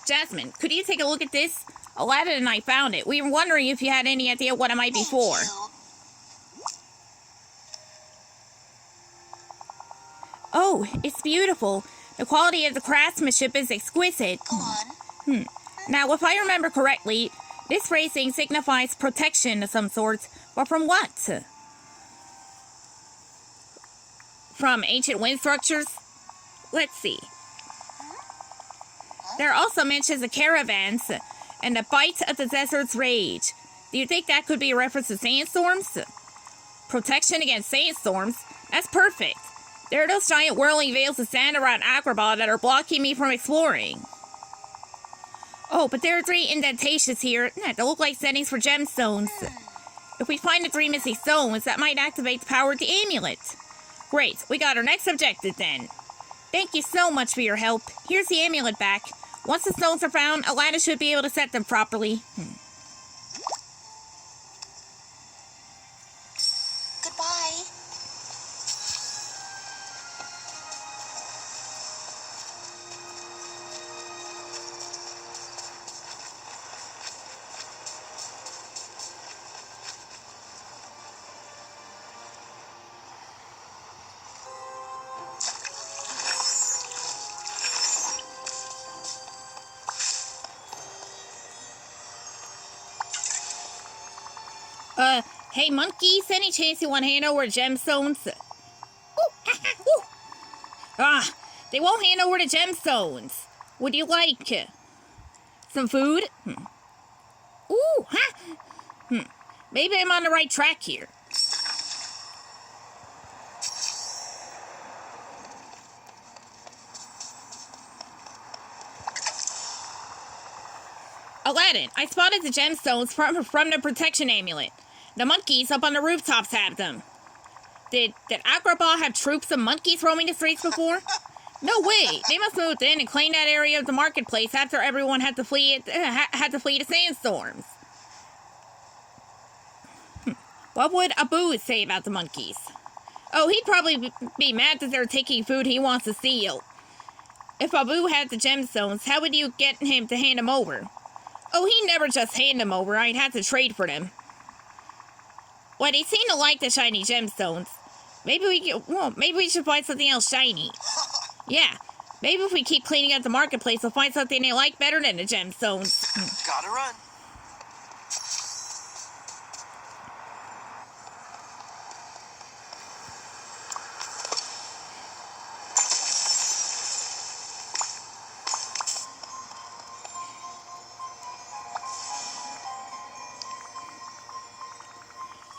Jasmine, could you take a look at this? Aladdin and I found it. We were wondering if you had any idea what it might be for. Oh, it's beautiful. The quality of the craftsmanship is exquisite. Go on. Now, if I remember correctly, this phrasing signifies protection of some sort. But from what? From ancient wind structures? Let's see. There are also mentions of caravans and the bite of the desert's rage. Do you think that could be a reference to sandstorms? Protection against sandstorms? That's perfect. There are those giant whirling veils of sand around Agrabah that are blocking me from exploring. Oh, but there are 3 indentations here that look like settings for gemstones. If we find the 3 missing stones, that might activate the power of the amulet. Great, we got our next objective then. Thank you so much for your help. Here's the amulet back. Once the stones are found, Aladdin should be able to set them properly. Goodbye. Hey monkeys, any chance you want to hand over gemstones? Ooh, they won't hand over the gemstones. Would you like some food? Ooh, maybe I'm on the right track here. Aladdin, I spotted the gemstones from the protection amulet. The monkeys up on the rooftops have them. Did Agrabah have troops of monkeys roaming the streets before? No way. They must have moved in and claimed that area of the marketplace after everyone had to flee the sandstorms. What would Abu say about the monkeys? Oh, he'd probably be mad that they're taking food he wants to steal. If Abu had the gemstones, how would you get him to hand them over? Oh, he'd never just hand them over. I'd have to trade for them. Well, they seem to like the shiny gemstones. Maybe we should find something else shiny. Yeah, maybe if we keep cleaning up the marketplace, we'll find something they like better than the gemstones. Gotta run.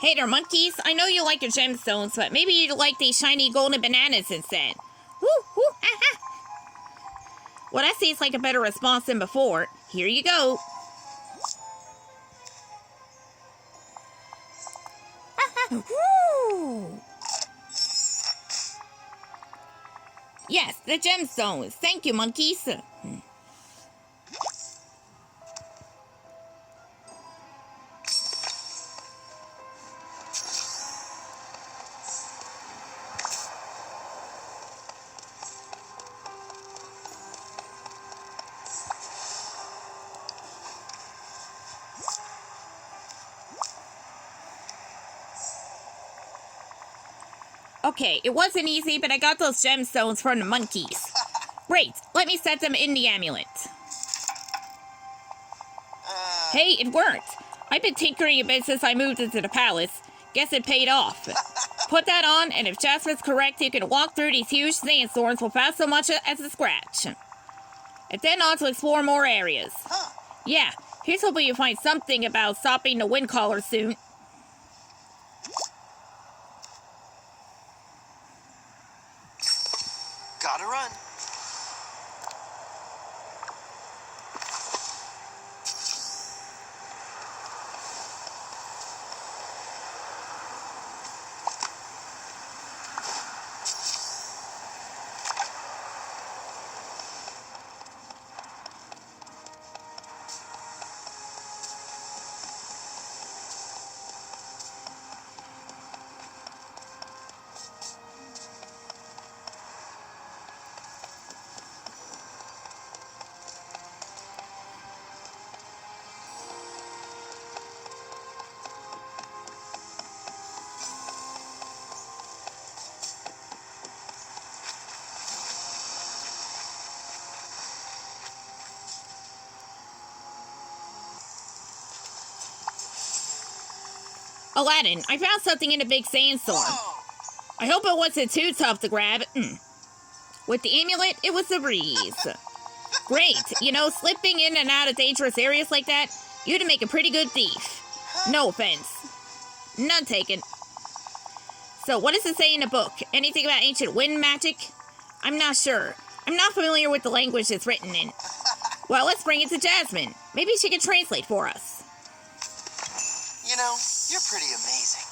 Hey there, monkeys. I know you like your gemstones, but maybe you'd like these shiny golden bananas instead. Woo, woo, Well, that seems like a better response than before. Here you go. Woo! Yes, the gemstones. Thank you, monkeys. Okay, it wasn't easy, but I got those gemstones from the monkeys. Great, let me set them in the amulet. Hey, it worked. I've been tinkering a bit since I moved into the palace. Guess it paid off. Put that on, and if Jasmine's correct, you can walk through these huge sandstorms without so much as a scratch. And then on to explore more areas. Yeah, here's hoping you find something about stopping the windcaller soon. Gotta run. Aladdin, I found something in a big sandstorm. Whoa! I hope it wasn't too tough to grab. With the amulet, it was a breeze. Great. You know, slipping in and out of dangerous areas like that, you'd make a pretty good thief. No offense. None taken. So, what does it say in the book? Anything about ancient wind magic? I'm not sure. I'm not familiar with the language it's written in. Well, let's bring it to Jasmine. Maybe she can translate for us. You know, you're pretty amazing.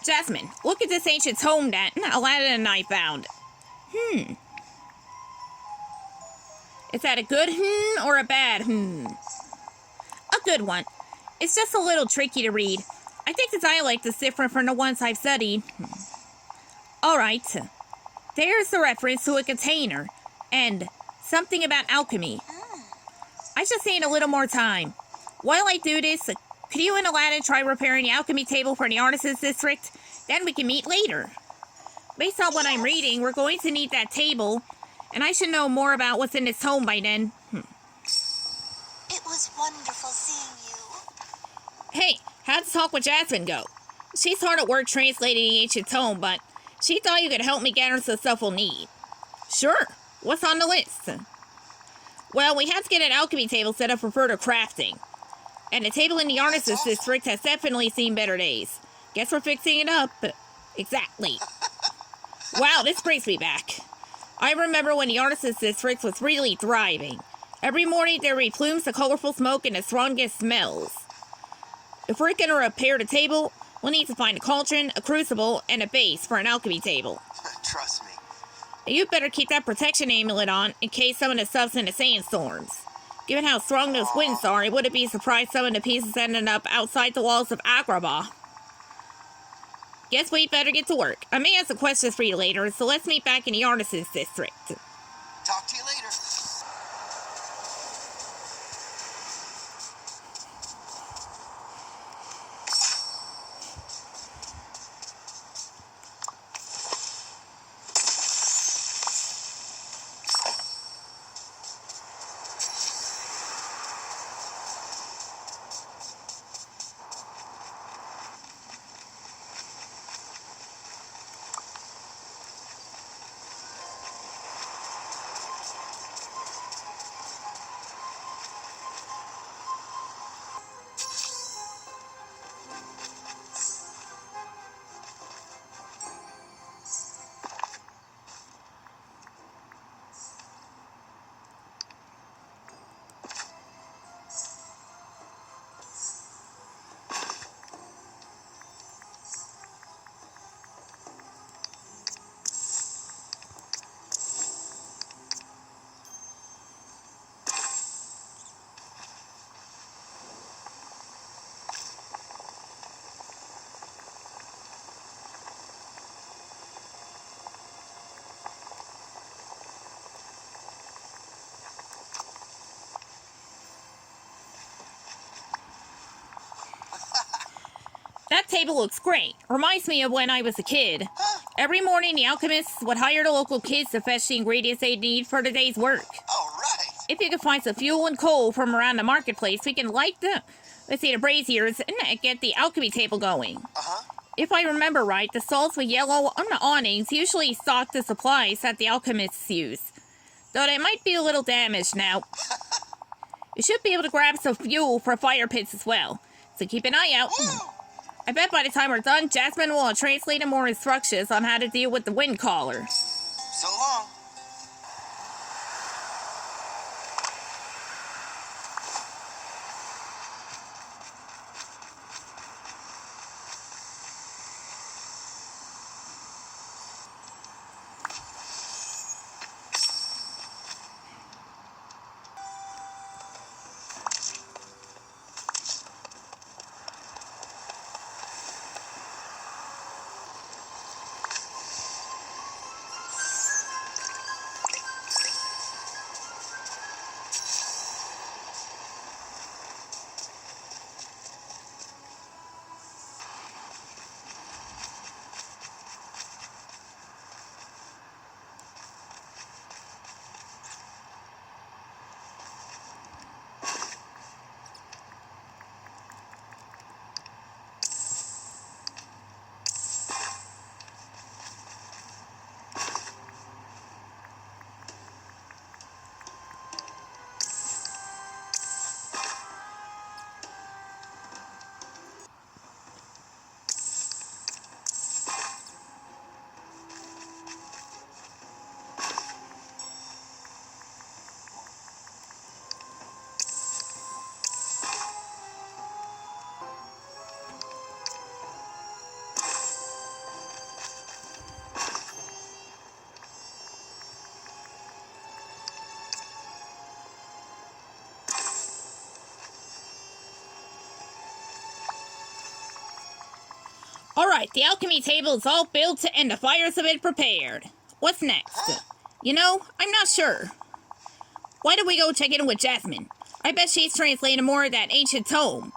Jasmine, look at this ancient tome that Aladdin and I found. Is that a good or a bad A good one. It's just a little tricky to read. I think the dialect is different from the ones I've studied. Alright. There's the reference to a container. And something about alchemy. I just need a little more time. While I do this, could you and Aladdin try repairing the alchemy table for the artisans district? Then we can meet later. Based on what I'm reading, we're going to need that table, and I should know more about what's in this tome by then. It was wonderful seeing you. Hey, how'd the talk with Jasmine go? She's hard at work translating the ancient tome, but she thought you could help me get her some stuff we'll need. Sure. What's on the list? Well, we have to get an alchemy table set up for further crafting. And the table in the artisans district has definitely seen better days. Guess we're fixing it up. Exactly. Wow, this brings me back. I remember when the artisans district was really thriving. Every morning there would be plumes of colorful smoke and the strongest smells. If we're going to repair the table, we'll need to find a cauldron, a crucible, and a base for an alchemy table. Trust me. You'd better keep that protection amulet on in case some of the stuff's in the sandstorms. Given how strong those winds are, I wouldn't be surprised some of the pieces ended up outside the walls of Agrabah. Guess we'd better get to work. I may have some questions for you later, so let's meet back in the artisans district. Talk to you later. That table looks great. Reminds me of when I was a kid. Every morning, the alchemists would hire the local kids to fetch the ingredients they need for the day's work. All right. If you can find some fuel and coal from around the marketplace, we can light the braziers and get the alchemy table going. If I remember right, the stalls with yellow awnings usually stock the supplies that the alchemists use. Though they might be a little damaged now. You should be able to grab some fuel for fire pits as well. So keep an eye out. I bet by the time we're done, Jasmine will have translated more instructions on how to deal with the windcaller. So long. Alright, the alchemy table is all built and the fires have been prepared. What's next? You know, I'm not sure. Why don't we go check in with Jasmine? I bet she's translating more of that ancient tome.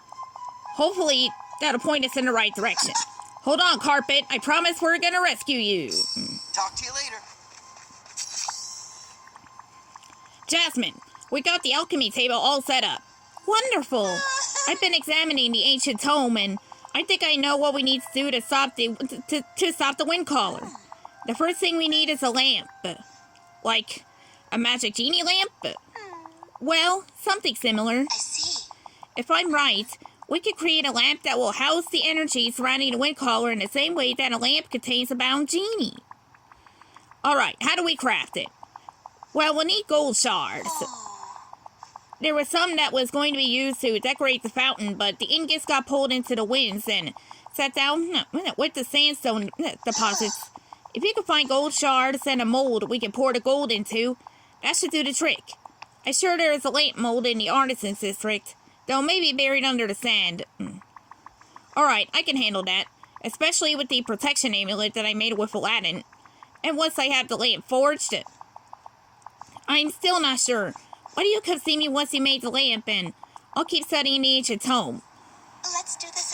Hopefully, that'll point us in the right direction. Hold on, Carpet. I promise we're gonna rescue you. Talk to you later. Jasmine, we got the alchemy table all set up. Wonderful. I've been examining the ancient tome, and I think I know what we need to do to stop the windcaller. The first thing we need is a lamp. Like a magic genie lamp? Well, something similar. I see. If I'm right, we could create a lamp that will house the energy surrounding the windcaller in the same way that a lamp contains a bound genie. Alright, how do we craft it? Well, we'll need gold shards. There was some that was going to be used to decorate the fountain, but the ingots got pulled into the winds and sat down with the sandstone deposits. If you can find gold shards and a mold we can pour the gold into, that should do the trick. I'm sure there is a lamp mold in the artisans district, though maybe buried under the sand. Alright, I can handle that, especially with the protection amulet that I made with Aladdin. And once I have the lamp forged, I'm still not sure. Why do you come see me once you made the lamp, and I'll keep studying the ancient tome? Let's do this